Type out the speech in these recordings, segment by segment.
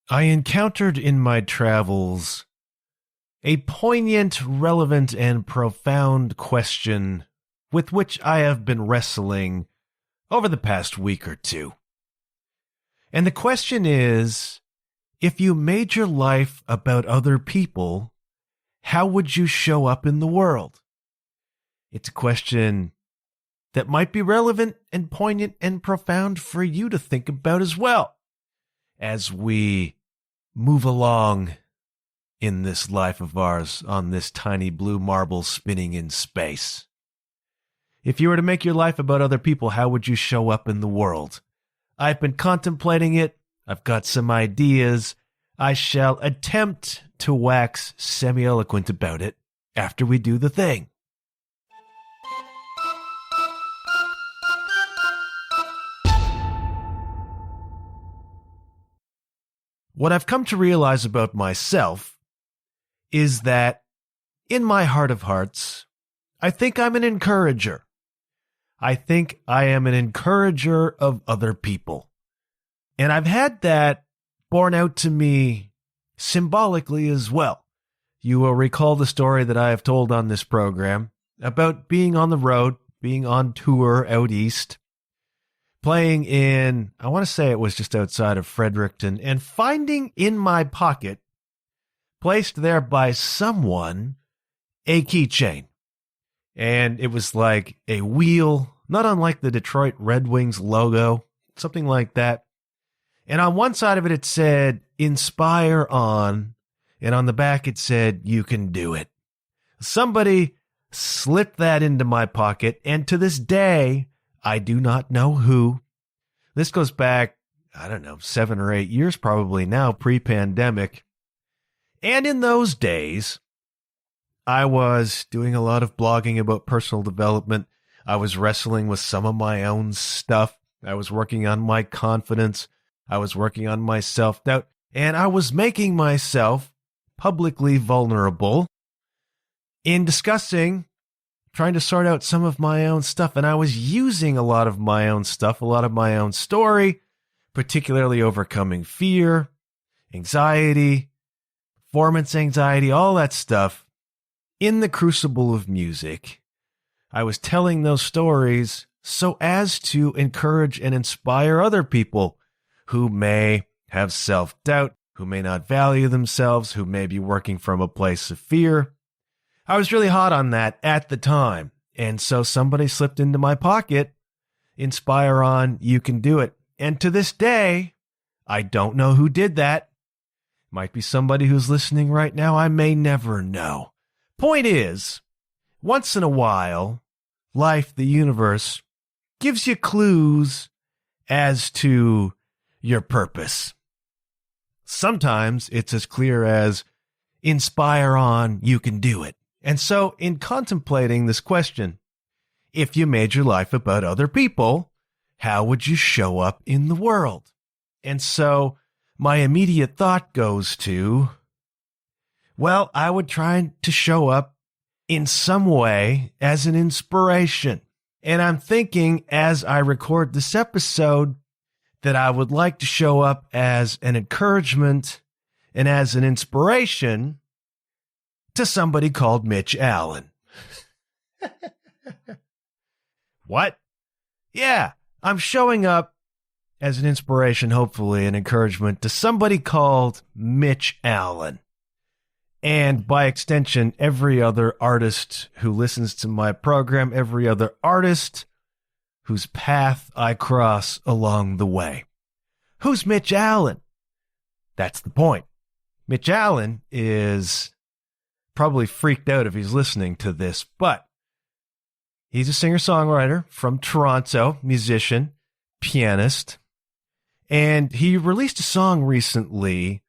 I encountered in my travels a poignant, relevant, and profound question with which I have been wrestling over the past week or two. And the question is, if you made your life about other people, how would you show up in the world? It's a question that might be relevant and poignant and profound for you to think about as well as we move along in this life of ours on this tiny blue marble spinning in space. If you were to make your life about other people, how would you show up in the world? I've been contemplating it. I've got some ideas. I shall attempt to wax semi-eloquent about it after we do the thing. What I've come to realize about myself is that in my heart of hearts, I think I'm an encourager. I think I am an encourager of other people. And I've had that borne out to me symbolically as well. You will recall the story that I have told on this program about being on the road, being on tour out east, playing in, I want to say it was just outside of Fredericton, and finding in my pocket, placed there by someone, a keychain. And it was like a wheel, not unlike the Detroit Red Wings logo, something like that. And on one side of it, it said, "Inspire on," and on the back it said, "You can do it." Somebody slipped that into my pocket, and to this day, I do not know who. This goes back, 7 or 8 years probably now, pre-pandemic. And in those days, I was doing a lot of blogging about personal development. I was wrestling with some of my own stuff. I was working on my confidence. I was working on my self-doubt. And I was making myself publicly vulnerable in discussing trying to sort out some of my own stuff. And I was using a lot of my own stuff, a lot of my own story, particularly overcoming fear, anxiety, performance anxiety, all that stuff in the crucible of music. I was telling those stories so as to encourage and inspire other people who may have self-doubt, who may not value themselves, who may be working from a place of fear. I was really hot on that at the time. And so somebody slipped into my pocket, "Inspire on, you can do it." And to this day, I don't know who did that. Might be somebody who's listening right now. I may never know. Point is, once in a while, life, the universe, gives you clues as to your purpose. Sometimes it's as clear as, "Inspire on, you can do it." And so in contemplating this question, if you made your life about other people, how would you show up in the world? And so my immediate thought goes to, well, I would try to show up in some way as an inspiration. And I'm thinking as I record this episode that I would like to show up as an encouragement and as an inspiration to somebody called Mitch Allen. What? Yeah, I'm showing up as an inspiration, hopefully an encouragement to somebody called Mitch Allen. And by extension, every other artist who listens to my program, every other artist whose path I cross along the way. Who's Mitch Allen? That's the point. Mitch Allen is probably freaked out if he's listening to this, but he's a singer-songwriter from Toronto, musician, pianist, and he released a song recently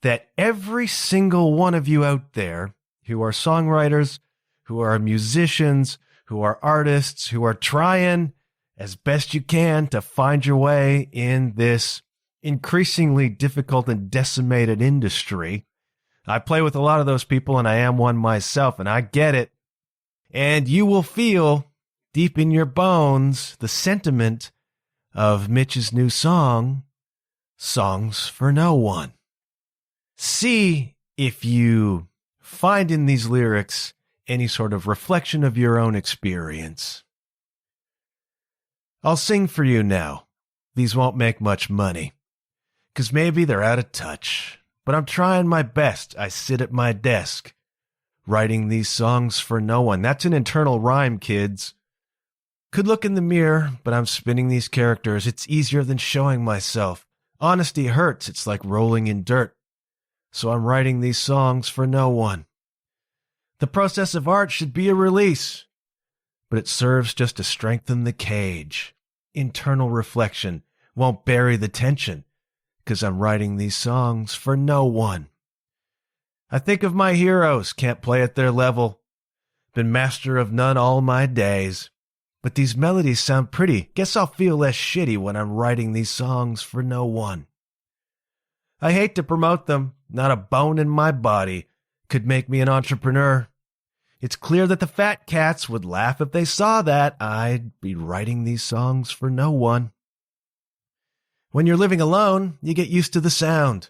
that every single one of you out there who are songwriters, who are musicians, who are artists, who are trying as best you can to find your way in this increasingly difficult and decimated industry. I play with a lot of those people, and I am one myself, and I get it. And you will feel deep in your bones the sentiment of Mitch's new song, "Songs for No One." see if you find in these lyrics any sort of reflection of your own experience. I'll sing for you now. These won't make much money, 'cause maybe they're out of touch, but I'm trying my best. I sit at my desk, writing these songs for no one. That's an internal rhyme, kids. Could look in the mirror, but I'm spinning these characters. It's easier than showing myself. Honesty hurts. It's like rolling in dirt. So I'm writing these songs for no one. The process of art should be a release, but it serves just to strengthen the cage. Internal reflection won't bury the tension, 'cause I'm writing these songs for no one. I think of my heroes, can't play at their level. Been master of none all my days. But these melodies sound pretty. Guess I'll feel less shitty when I'm writing these songs for no one. I hate to promote them. Not a bone in my body could make me an entrepreneur. It's clear that the fat cats would laugh if they saw that. I'd be writing these songs for no one. When you're living alone, you get used to the sound,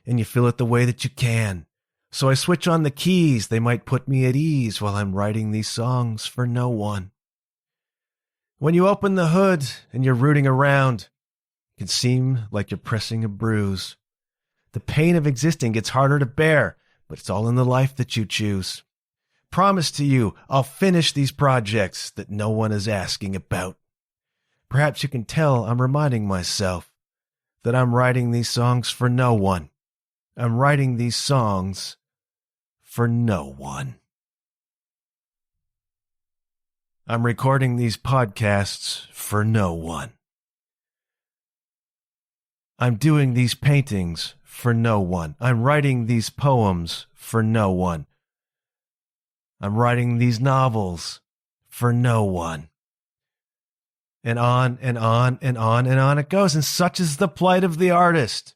and you feel it the way that you can. So I switch on the keys. They might put me at ease while I'm writing these songs for no one. When you open the hood and you're rooting around, it can seem like you're pressing a bruise. The pain of existing gets harder to bear, but it's all in the life that you choose. Promise to you, I'll finish these projects that no one is asking about. Perhaps you can tell I'm reminding myself that I'm writing these songs for no one. I'm writing these songs for no one. I'm recording these podcasts for no one. I'm doing these paintings for no one. I'm writing these poems for no one. I'm writing these novels for no one. And on and on and on and on it goes. And such is the plight of the artist.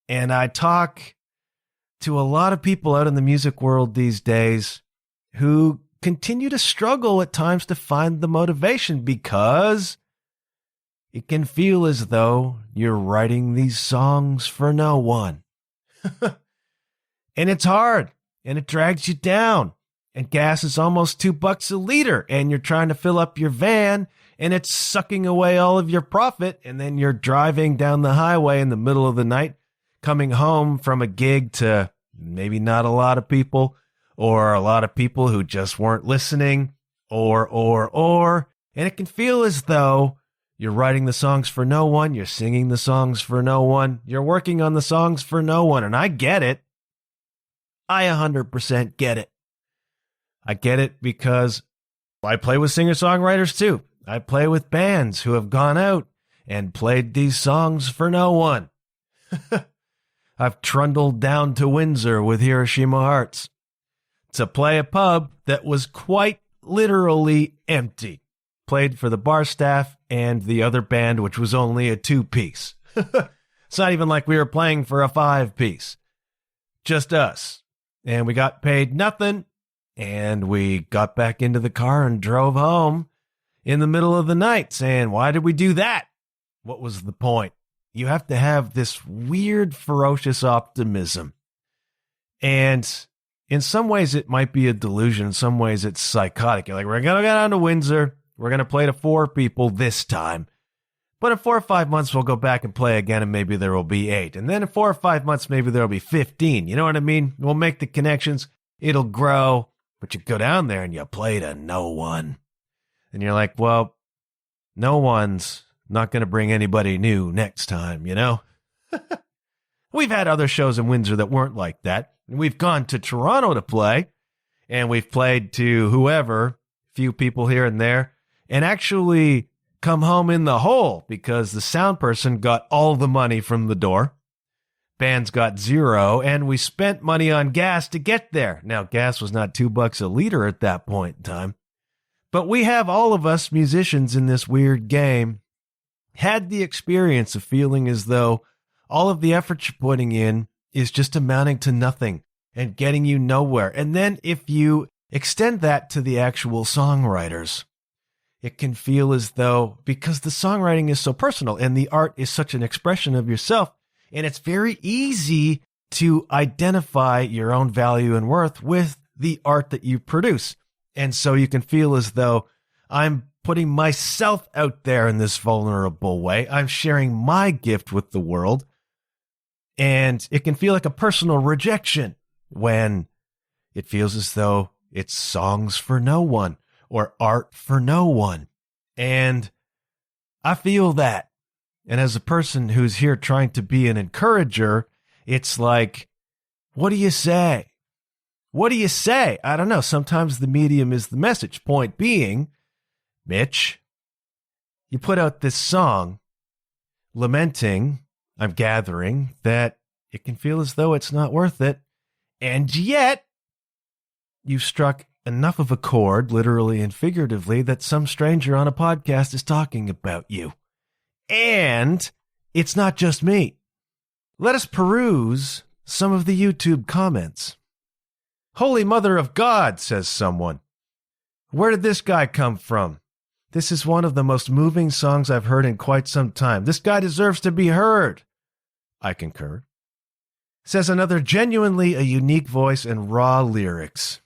And I talk to a lot of people out in the music world these days who continue to struggle at times to find the motivation, because it can feel as though you're writing these songs for no one. And it's hard, and it drags you down, and gas is almost $2 a liter, and you're trying to fill up your van, and it's sucking away all of your profit, and then you're driving down the highway in the middle of the night, coming home from a gig to maybe not a lot of people, or a lot of people who just weren't listening, or, and it can feel as though you're writing the songs for no one, you're singing the songs for no one, you're working on the songs for no one, and I get it. I 100% get it. I get it because I play with singer-songwriters too. I play with bands who have gone out and played these songs for no one. I've trundled down to Windsor with Hiroshima Hearts to play a pub that was quite literally empty. Played for the bar staff and the other band, which was only a 2-piece. It's not even like we were playing for a 5-piece. Just us. And we got paid nothing, and we got back into the car and drove home in the middle of the night saying, why did we do that? What was the point? You have to have this weird, ferocious optimism. And in some ways, it might be a delusion. In some ways, it's psychotic. You're like, we're going to go down to Windsor. We're going to play to 4 people this time. But in 4 or 5 months, we'll go back and play again, and maybe there will be 8. And then in 4 or 5 months, maybe there will be 15. You know what I mean? We'll make the connections. It'll grow. But you go down there and you play to no one. And you're like, well, no one's not going to bring anybody new next time, you know? We've had other shows in Windsor that weren't like that. We've gone to Toronto to play, and we've played to whoever, few people here and there, and actually come home in the hole because the sound person got all the money from the door. Bands got 0, and we spent money on gas to get there. Now, gas was not $2 a liter at that point in time. But we have, all of us musicians in this weird game, had the experience of feeling as though all of the effort you're putting in is just amounting to nothing and getting you nowhere. And then if you extend that to the actual songwriters, it can feel as though, because the songwriting is so personal and the art is such an expression of yourself, and it's very easy to identify your own value and worth with the art that you produce. And so you can feel as though I'm putting myself out there in this vulnerable way. I'm sharing my gift with the world. And it can feel like a personal rejection when it feels as though it's songs for no one or art for no one. And I feel that. And as a person who's here trying to be an encourager, it's like, what do you say? What do you say? I don't know. Sometimes the medium is the message. Point being, Mitch, you put out this song lamenting, I'm gathering, that it can feel as though it's not worth it. And yet, you've struck enough of a chord, literally and figuratively, that some stranger on a podcast is talking about you. And it's not just me. Let us peruse some of the YouTube comments. Holy Mother of God, says someone. Where did this guy come from? This is one of the most moving songs I've heard in quite some time. This guy deserves to be heard. I concur. Says another, genuinely a unique voice and raw lyrics.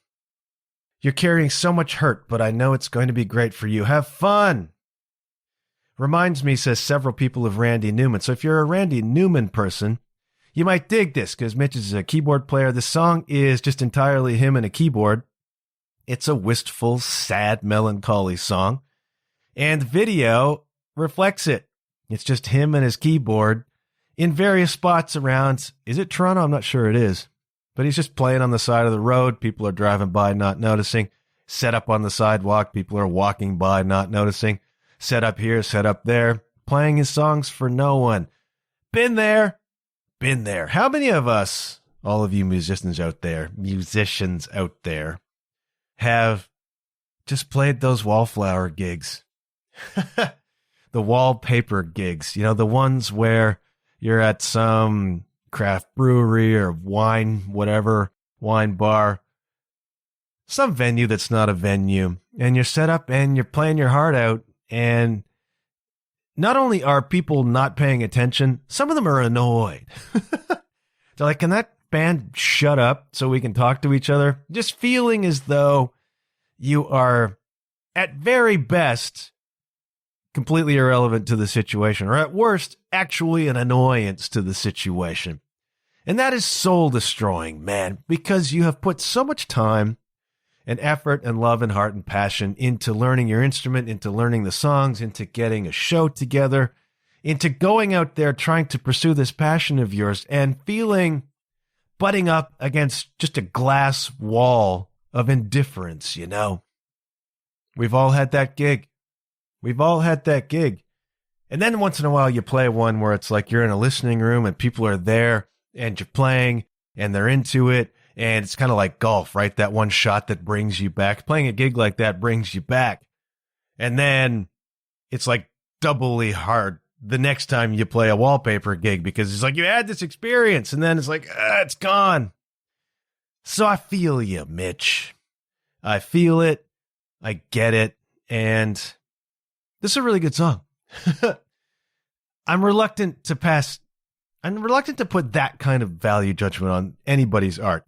You're carrying so much hurt, but I know it's going to be great for you. Have fun. Reminds me, says several people, of Randy Newman. So if you're a Randy Newman person, you might dig this because Mitch is a keyboard player. The song is just entirely him and a keyboard. It's a wistful, sad, melancholy song. And the video reflects it. It's just him and his keyboard in various spots around. Is it Toronto? I'm not sure it is. But he's just playing on the side of the road. People are driving by, not noticing. Set up on the sidewalk. People are walking by, not noticing. Set up here, set up there. Playing his songs for no one. Been there. Been there. How many of us, all of you musicians out there, have just played those wallflower gigs? The wallpaper gigs, you know, the ones where you're at some craft brewery or wine bar, some venue that's not a venue, and you're set up and you're playing your heart out, and not only are people not paying attention, some of them are annoyed. They're like, can that band shut up so we can talk to each other? Just feeling as though you are, at very best, completely irrelevant to the situation, or at worst, actually an annoyance to the situation. And that is soul-destroying, man, because you have put so much time and effort and love and heart and passion into learning your instrument, into learning the songs, into getting a show together, into going out there trying to pursue this passion of yours and butting up against just a glass wall of indifference, you know? We've all had that gig. We've all had that gig. And then once in a while you play one where it's like you're in a listening room and people are there and you're playing and they're into it. And it's kind of like golf, right? That one shot that brings you back. Playing a gig like that brings you back. And then it's like doubly hard the next time you play a wallpaper gig because it's like you had this experience and then it's like, it's gone. So I feel you, Mitch. I feel it. I get it. And this is a really good song. I'm reluctant to put that kind of value judgment on anybody's art.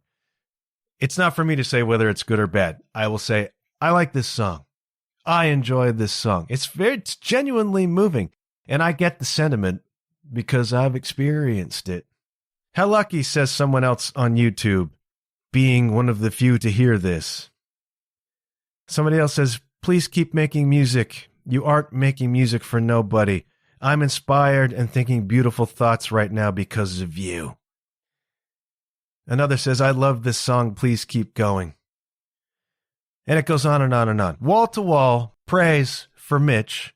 It's not for me to say whether it's good or bad. I will say, I like this song. I enjoy this song. It's genuinely moving. And I get the sentiment because I've experienced it. How lucky, says someone else on YouTube, being one of the few to hear this. Somebody else says, please keep making music. You aren't making music for nobody. I'm inspired and thinking beautiful thoughts right now because of you. Another says, I love this song. Please keep going. And it goes on and on and on. Wall to wall praise for Mitch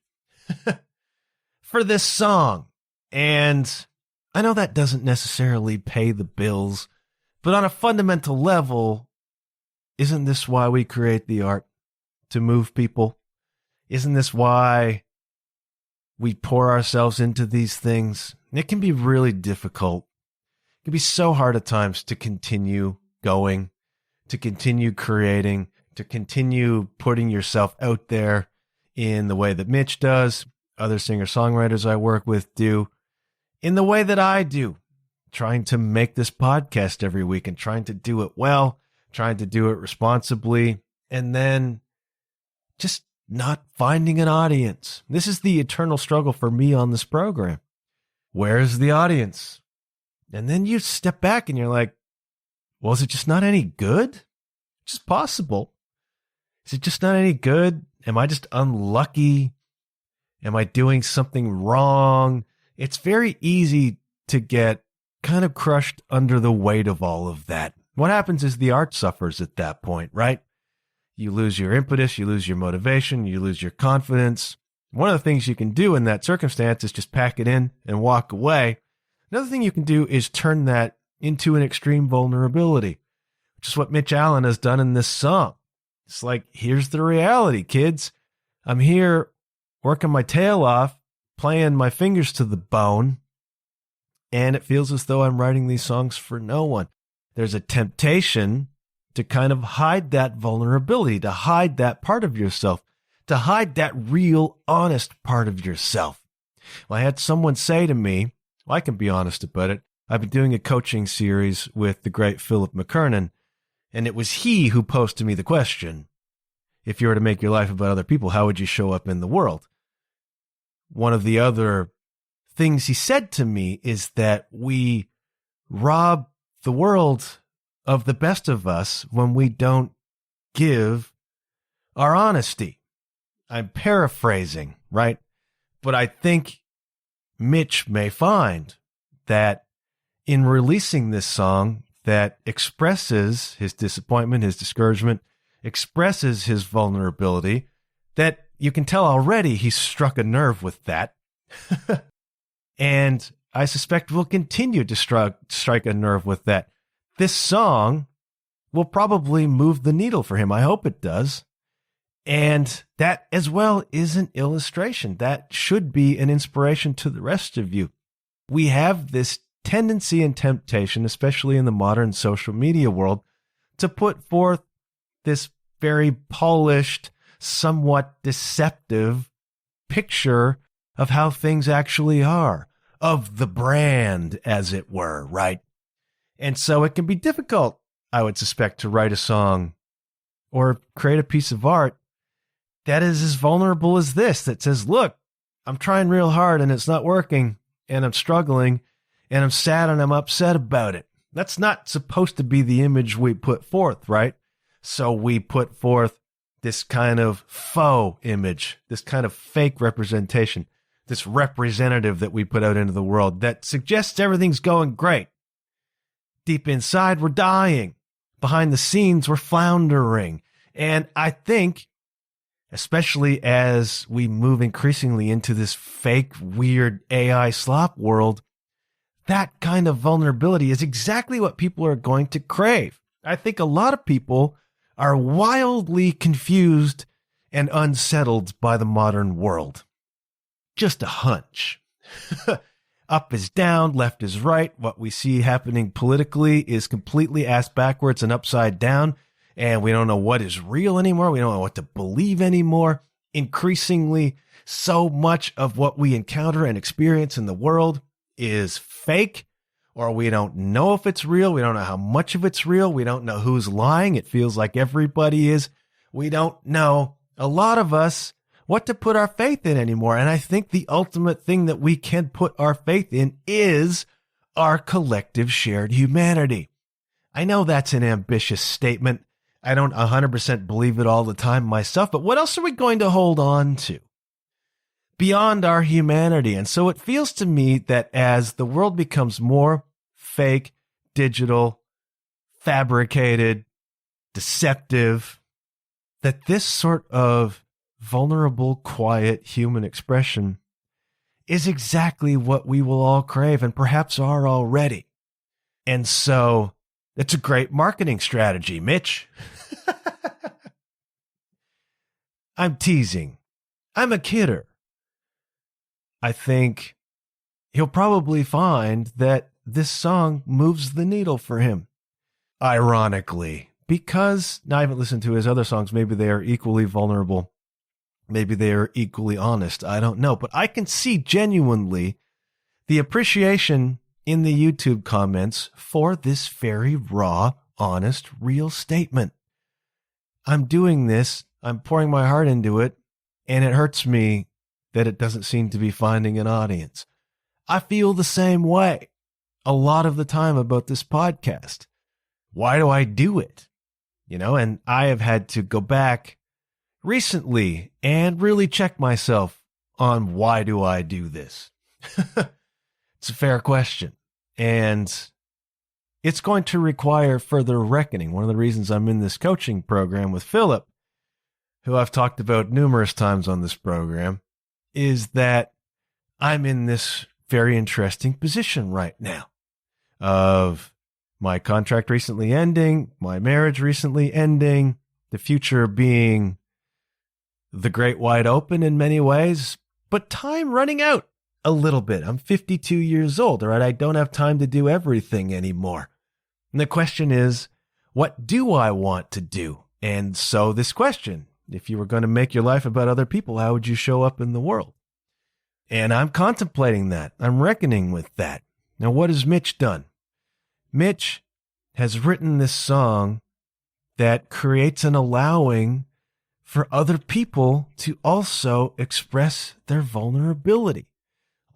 for this song. And I know that doesn't necessarily pay the bills, but on a fundamental level, isn't this why we create the art? To move people? Isn't this why we pour ourselves into these things? It can be really difficult. It can be so hard at times to continue going, to continue creating, to continue putting yourself out there in the way that Mitch does, other singer-songwriters I work with do, in the way that I do, trying to make this podcast every week and trying to do it well, trying to do it responsibly, and then just not finding an audience. This is the eternal struggle for me on this program. Where's the audience? And then you step back and you're like, well, is it just not any good? Just possible. Is it just not any good? Am I just unlucky? Am I doing something wrong? It's very easy to get kind of crushed under the weight of all of that. What happens is the art suffers at that point, right? You lose your impetus, you lose your motivation, you lose your confidence. One of the things you can do in that circumstance is just pack it in and walk away. Another thing you can do is turn that into an extreme vulnerability, which is what Mitch Allen has done in this song. It's like, here's the reality, kids. I'm here working my tail off, playing my fingers to the bone, and it feels as though I'm writing these songs for no one. There's a temptation to kind of hide that vulnerability, to hide that part of yourself, to hide that real, honest part of yourself. Well, I had someone say to me, well, I can be honest about it. I've been doing a coaching series with the great Philip McKernan, and it was he who posed to me the question, if you were to make your life about other people, how would you show up in the world? One of the other things he said to me is that we rob the world of the best of us when we don't give our honesty. I'm paraphrasing, right? But I think Mitch may find that in releasing this song that expresses his disappointment, his discouragement, expresses his vulnerability, that you can tell already he's struck a nerve with that. And I suspect will continue to strike a nerve with that. This song will probably move the needle for him. I hope it does. And that as well is an illustration. That should be an inspiration to the rest of you. We have this tendency and temptation, especially in the modern social media world, to put forth this very polished, somewhat deceptive picture of how things actually are, of the brand, as it were, right? And so it can be difficult, I would suspect, to write a song or create a piece of art that is as vulnerable as this, that says, look, I'm trying real hard and it's not working and I'm struggling and I'm sad and I'm upset about it. That's not supposed to be the image we put forth, right? So we put forth this kind of faux image, this kind of fake representation, this representative that we put out into the world that suggests everything's going great. Deep inside, we're dying. Behind the scenes, we're floundering. And I think, especially as we move increasingly into this fake, weird AI slop world, that kind of vulnerability is exactly what people are going to crave. I think a lot of people are wildly confused and unsettled by the modern world. Just a hunch. Up is down, left is right. What we see happening politically is completely ass backwards and upside down. And we don't know what is real anymore. We don't know what to believe anymore. Increasingly, so much of what we encounter and experience in the world is fake, or we don't know if it's real. We don't know how much of it's real. We don't know who's lying. It feels like everybody is. We don't know, a lot of us, what to put our faith in anymore. And I think the ultimate thing that we can put our faith in is our collective shared humanity. I know that's an ambitious statement. I don't 100% believe it all the time myself, but what else are we going to hold on to beyond our humanity? And so it feels to me that as the world becomes more fake, digital, fabricated, deceptive, that this sort of vulnerable, quiet human expression is exactly what we will all crave and perhaps are already. And so it's a great marketing strategy, Mitch. I'm teasing. I'm a kidder. I think he'll probably find that this song moves the needle for him. Ironically, because now I haven't listened to his other songs. Maybe they are equally vulnerable. Maybe they are equally honest. I don't know. But I can see genuinely the appreciation in the YouTube comments for this very raw, honest, real statement. I'm doing this, I'm pouring my heart into it, and it hurts me that it doesn't seem to be finding an audience. I feel the same way a lot of the time about this podcast. Why do I do it? And I have had to go back recently and really check myself on why do I do this? It's a fair question. And it's going to require further reckoning. One of the reasons I'm in this coaching program with Philip, who I've talked about numerous times on this program, is that I'm in this very interesting position right now of my contract recently ending, my marriage recently ending, the future being the great wide open in many ways, but time running out a little bit. I'm 52 years old, all right? I don't have time to do everything anymore. And the question is, what do I want to do? And so this question, if you were going to make your life about other people, how would you show up in the world? And I'm contemplating that. I'm reckoning with that. Now, what has Mitch done? Mitch has written this song that creates an allowing for other people to also express their vulnerability.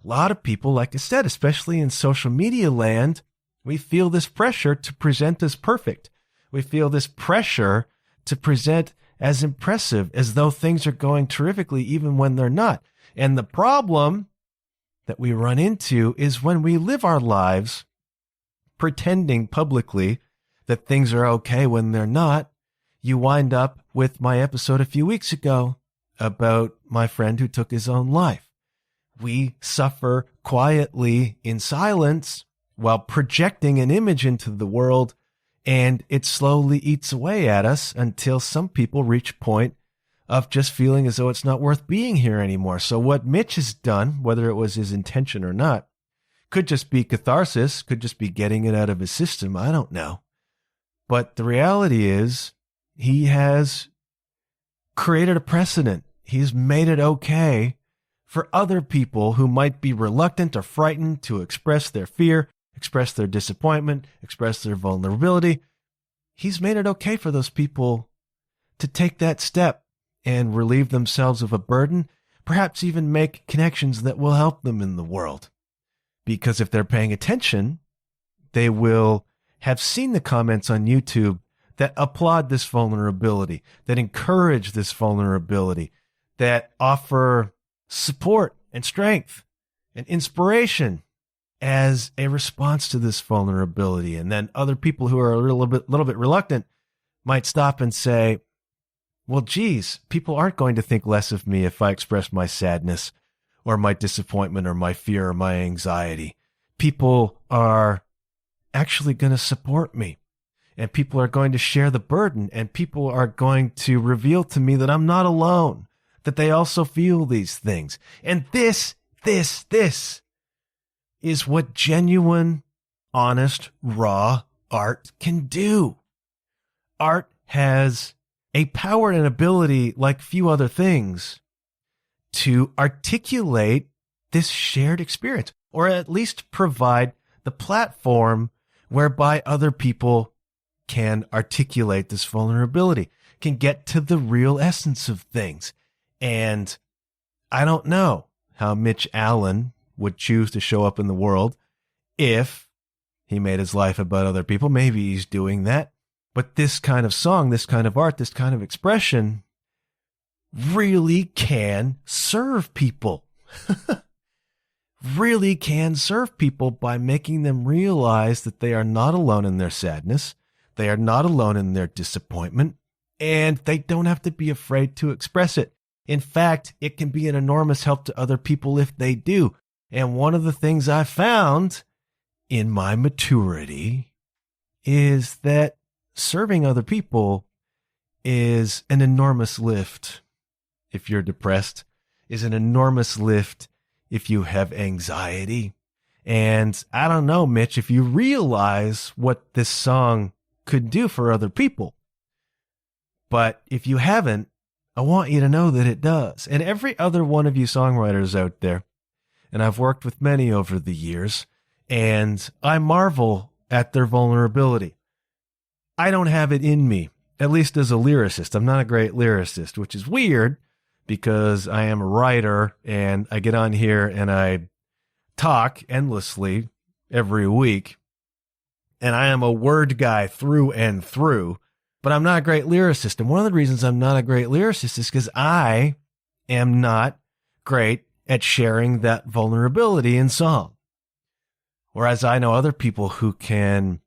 A lot of people, like I said, especially in social media land, we feel this pressure to present as perfect. We feel this pressure to present as impressive, as though things are going terrifically, even when they're not. And the problem that we run into is when we live our lives pretending publicly that things are okay when they're not, you wind up with my episode a few weeks ago about my friend who took his own life. We suffer quietly in silence while projecting an image into the world, and it slowly eats away at us until some people reach a point of just feeling as though it's not worth being here anymore. So what Mitch has done, whether it was his intention or not, could just be catharsis, could just be getting it out of his system. I don't know. But the reality is he has created a precedent. He's made it okay for other people who might be reluctant or frightened to express their fear, express their disappointment, express their vulnerability. He's made it okay for those people to take that step and relieve themselves of a burden, perhaps even make connections that will help them in the world. Because if they're paying attention, they will have seen the comments on YouTube that applaud this vulnerability, that encourage this vulnerability, that offer support and strength and inspiration as a response to this vulnerability. And then other people who are a little bit reluctant might stop and say, well, geez, people aren't going to think less of me if I express my sadness or my disappointment or my fear or my anxiety. People are actually going to support me, and people are going to share the burden, and people are going to reveal to me that I'm not alone, that they also feel these things. And this is what genuine, honest, raw art can do. Art has a power and ability like few other things to articulate this shared experience, or at least provide the platform whereby other people can articulate this vulnerability, can get to the real essence of things. And I don't know how Mitch Allen would choose to show up in the world if he made his life about other people. Maybe he's doing that. But this kind of song, this kind of art, this kind of expression really can serve people. Really can serve people by making them realize that they are not alone in their sadness. They are not alone in their disappointment, and they don't have to be afraid to express it. In fact, it can be an enormous help to other people if they do. And one of the things I found in my maturity is that serving other people is an enormous lift if you're depressed, is an enormous lift if you have anxiety. And I don't know, Mitch, if you realize what this song could do for other people. But if you haven't, I want you to know that it does. And every other one of you songwriters out there, and I've worked with many over the years, and I marvel at their vulnerability. I don't have it in me, at least as a lyricist. I'm not a great lyricist, which is weird because I am a writer and I get on here and I talk endlessly every week. And I am a word guy through and through, but I'm not a great lyricist. And one of the reasons I'm not a great lyricist is because I am not great at sharing that vulnerability in song. Whereas I know other people who can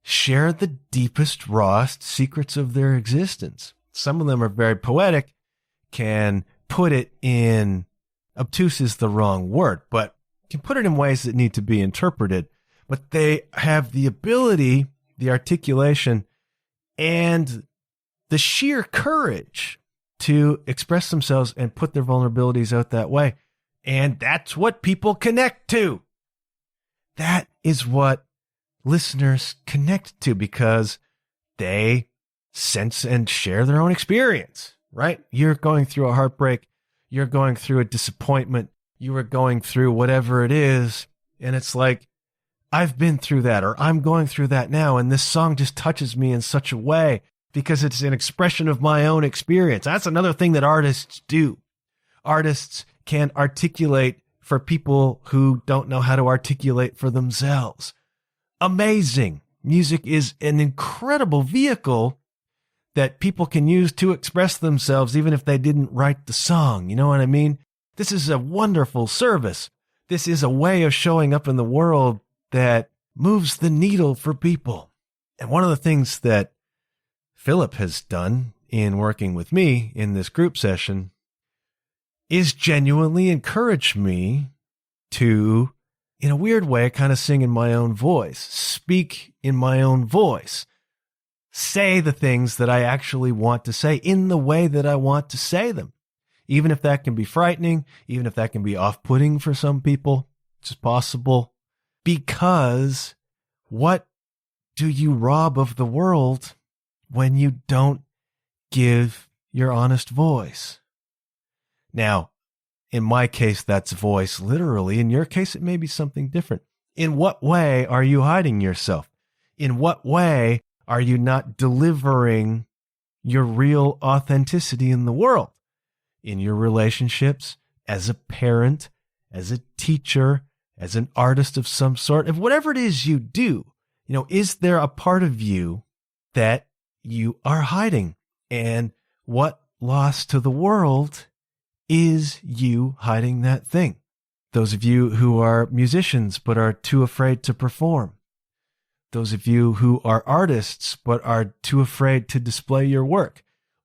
share the deepest, rawest secrets of their existence. Some of them are very poetic, can put it in, obtuse is the wrong word, but can put it in ways that need to be interpreted. But they have the ability, the articulation, and the sheer courage to express themselves and put their vulnerabilities out that way. And that's what people connect to. That is what listeners connect to because they sense and share their own experience, right? You're going through a heartbreak. You're going through a disappointment. You are going through whatever it is. And it's like, I've been through that, or I'm going through that now. And this song just touches me in such a way because it's an expression of my own experience. That's another thing that artists do. Artists can articulate for people who don't know how to articulate for themselves. Amazing. Music is an incredible vehicle that people can use to express themselves, even if they didn't write the song. You know what I mean? This is a wonderful service. This is a way of showing up in the world that moves the needle for people. And one of the things that Philip has done in working with me in this group session is genuinely encourage me to, in a weird way, kind of sing in my own voice, speak in my own voice, say the things that I actually want to say in the way that I want to say them. Even if that can be frightening, even if that can be off-putting for some people, which is possible. Because what do you rob of the world when you don't give your honest voice? Now, in my case, that's voice literally. In your case, it may be something different. In what way are you hiding yourself? In what way are you not delivering your real authenticity in the world? In your relationships, as a parent, as a teacher, as an artist of some sort, if whatever it is you do, is there a part of you that you are hiding? And what loss to the world is you hiding that thing? Those of you who are musicians but are too afraid to perform. Those of you who are artists but are too afraid to display your work.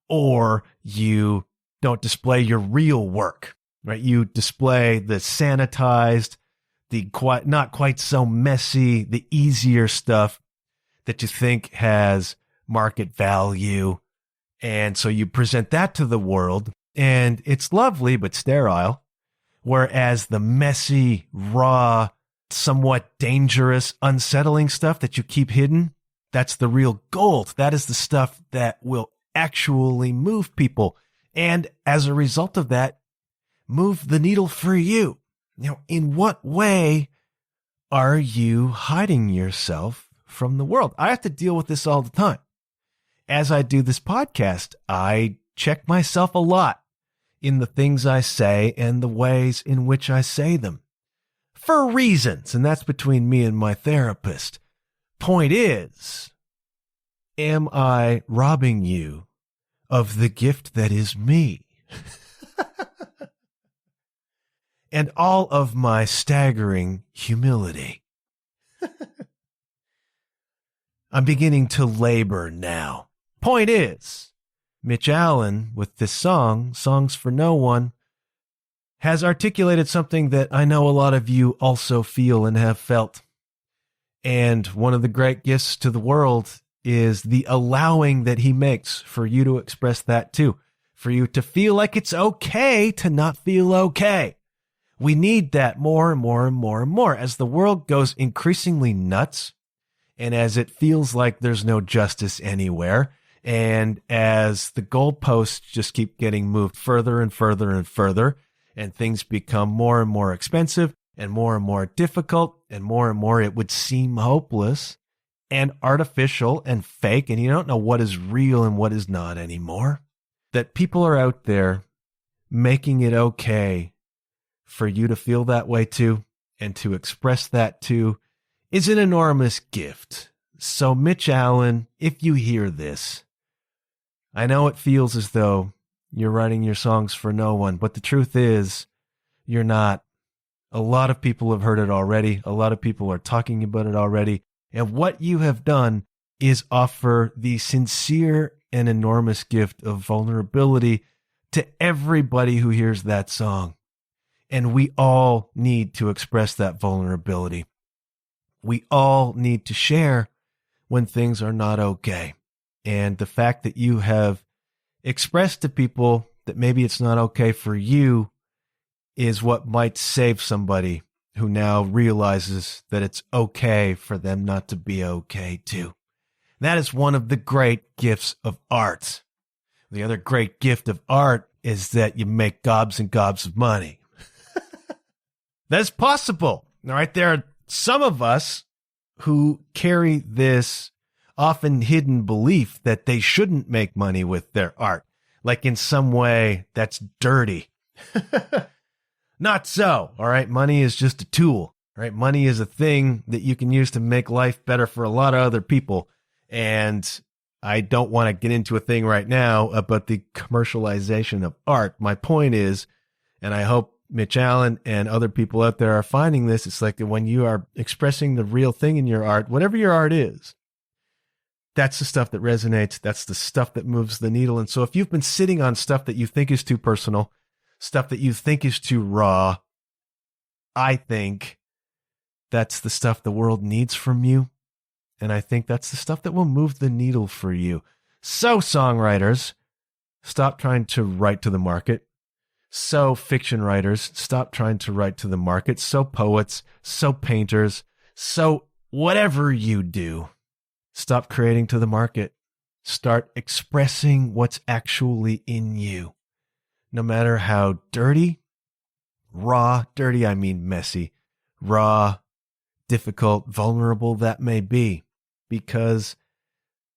Or you don't display your real work, right? You display the sanitized, the not quite so messy, the easier stuff that you think has market value. And so you present that to the world, and it's lovely but sterile. Whereas the messy, raw, somewhat dangerous, unsettling stuff that you keep hidden, that's the real gold. That is the stuff that will actually move people. And as a result of that, move the needle for you. In what way are you hiding yourself from the world? I have to deal with this all the time. As I do this podcast, I check myself a lot in the things I say and the ways in which I say them. For reasons, and that's between me and my therapist. Point is, am I robbing you of the gift that is me? And all of my staggering humility. I'm beginning to labor now. Point is, Mitch Allen, with this song, Songs for No One, has articulated something that I know a lot of you also feel and have felt. And one of the great gifts to the world is the allowing that he makes for you to express that too, for you to feel like it's okay to not feel okay. We need that more and more and more and more as the world goes increasingly nuts, and as it feels like there's no justice anywhere, and as the goalposts just keep getting moved further and further and further, and things become more and more expensive, and more difficult, and more it would seem hopeless and artificial and fake, and you don't know what is real and what is not anymore. That people are out there making it okay for you to feel that way too, and to express that too, is an enormous gift. So Mitch Allen, if you hear this, I know it feels as though you're writing your songs for no one, but the truth is, you're not. A lot of people have heard it already. A lot of people are talking about it already. And what you have done is offer the sincere and enormous gift of vulnerability to everybody who hears that song. And we all need to express that vulnerability. We all need to share when things are not okay. And the fact that you have expressed to people that maybe it's not okay for you is what might save somebody who now realizes that it's okay for them not to be okay too. That is one of the great gifts of art. The other great gift of art is that you make gobs and gobs of money. That's possible. All right, there are some of us who carry this often hidden belief that they shouldn't make money with their art, like in some way that's dirty. Not so, all right? Money is just a tool, right? Money is a thing that you can use to make life better for a lot of other people. And I don't want to get into a thing right now about the commercialization of art. My point is, and I hope Mitch Allen and other people out there are finding this, it's like when you are expressing the real thing in your art, whatever your art is, that's the stuff that resonates. That's the stuff that moves the needle. And so if you've been sitting on stuff that you think is too personal, stuff that you think is too raw, I think that's the stuff the world needs from you. And I think that's the stuff that will move the needle for you. So songwriters, stop trying to write to the market. So fiction writers, stop trying to write to the market. So poets, so painters, so whatever you do, stop creating to the market. Start expressing what's actually in you. No matter how dirty, dirty I mean messy, raw, difficult, vulnerable that may be, because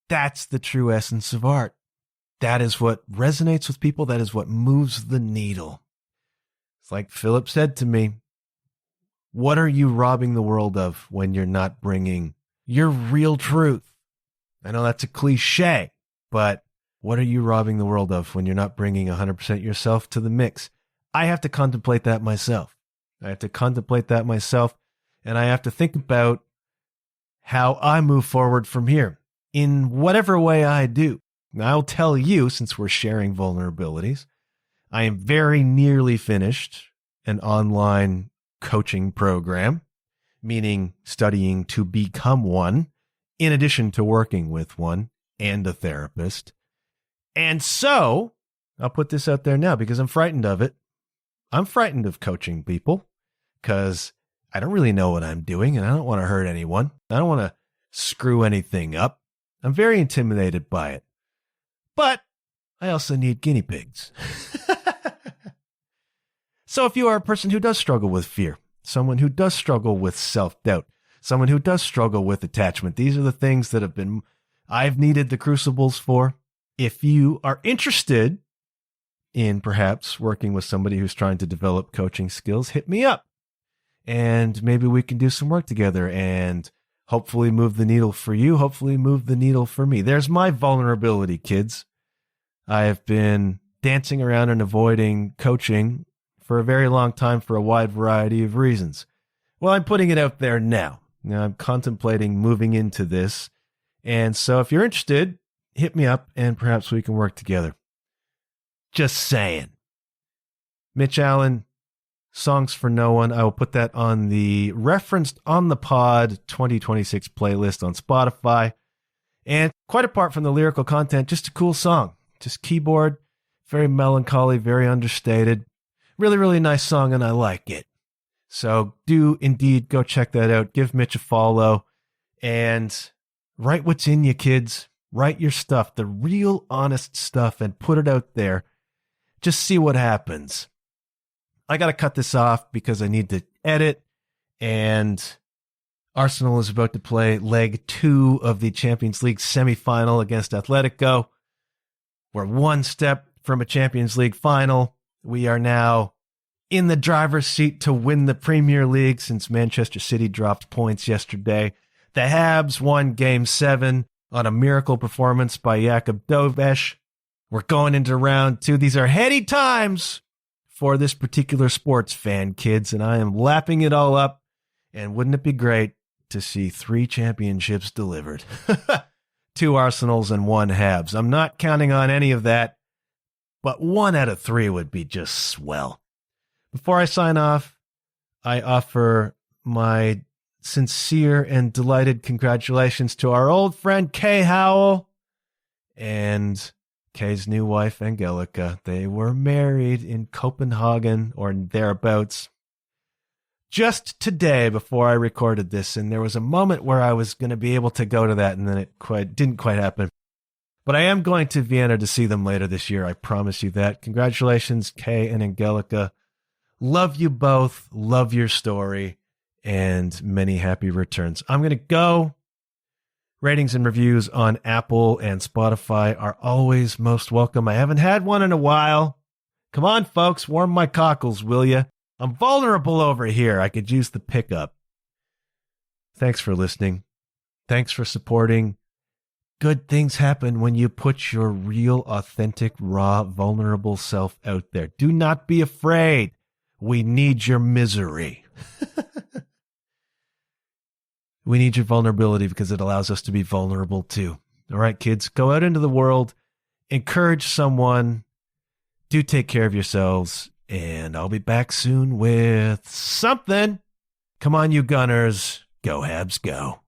that's the true essence of art. That is what resonates with people. That is what moves the needle. It's like Philip said to me, what are you robbing the world of when you're not bringing your real truth? I know that's a cliche, but what are you robbing the world of when you're not bringing 100% yourself to the mix? I have to contemplate that myself. And I have to think about how I move forward from here in whatever way I do. Now, I'll tell you, since we're sharing vulnerabilities, I am very nearly finished an online coaching program, meaning studying to become one, in addition to working with one and a therapist. And so, I'll put this out there now because I'm frightened of it. I'm frightened of coaching people because I don't really know what I'm doing and I don't want to hurt anyone. I don't want to screw anything up. I'm very intimidated by it. But I also need guinea pigs. So if you are a person who does struggle with fear, someone who does struggle with self-doubt, someone who does struggle with attachment, these are the things that I've needed the crucibles for. If you are interested in perhaps working with somebody who's trying to develop coaching skills, hit me up. And maybe we can do some work together and hopefully move the needle for you, hopefully move the needle for me. There's my vulnerability, kids. I have been dancing around and avoiding coaching for a very long time for a wide variety of reasons. Well, I'm putting it out there now. Now I'm contemplating moving into this. And so if you're interested, hit me up and perhaps we can work together. Just saying. Mitch Allen, Songs for No One. I will put that on the Referenced on the Pod 2026 playlist on Spotify. And quite apart from the lyrical content, just a cool song. Just keyboard, very melancholy, very understated. Really, really nice song, and I like it. So do indeed go check that out. Give Mitch a follow. And write what's in you, kids. Write your stuff, the real honest stuff, and put it out there. Just see what happens. I got to cut this off because I need to edit And Arsenal is about to play leg 2 of the Champions League semi-final against Atletico. We're one step from a Champions League final. We are now in the driver's seat to win the Premier League since Manchester City dropped points yesterday. The Habs won Game 7 on a miracle performance by Jakub Dovesh. We're going into round 2. These are heady times for this particular sports fan, kids, and I am lapping it all up. And wouldn't it be great to see 3 championships delivered? 2 Arsenals and 1 Habs. I'm not counting on any of that, but 1 out of 3 would be just swell. Before I sign off, I offer my sincere and delighted congratulations to our old friend Kay Howell and Kay's new wife, Angelica. They were married in Copenhagen or thereabouts just today before I recorded this, and there was a moment where I was going to be able to go to that, and then it didn't quite happen. But I am going to Vienna to see them later this year. I promise you that. Congratulations, Kay and Angelica. Love you both. Love your story. And many happy returns. I'm going to go. Ratings and reviews on Apple and Spotify are always most welcome. I haven't had one in a while. Come on, folks. Warm my cockles, will you? I'm vulnerable over here. I could use the pickup. Thanks for listening. Thanks for supporting. Good things happen when you put your real, authentic, raw, vulnerable self out there. Do not be afraid. We need your misery. We need your vulnerability because it allows us to be vulnerable too. All right, kids, go out into the world, encourage someone, do take care of yourselves, and I'll be back soon with something. Come on, you Gunners. Go Habs, go.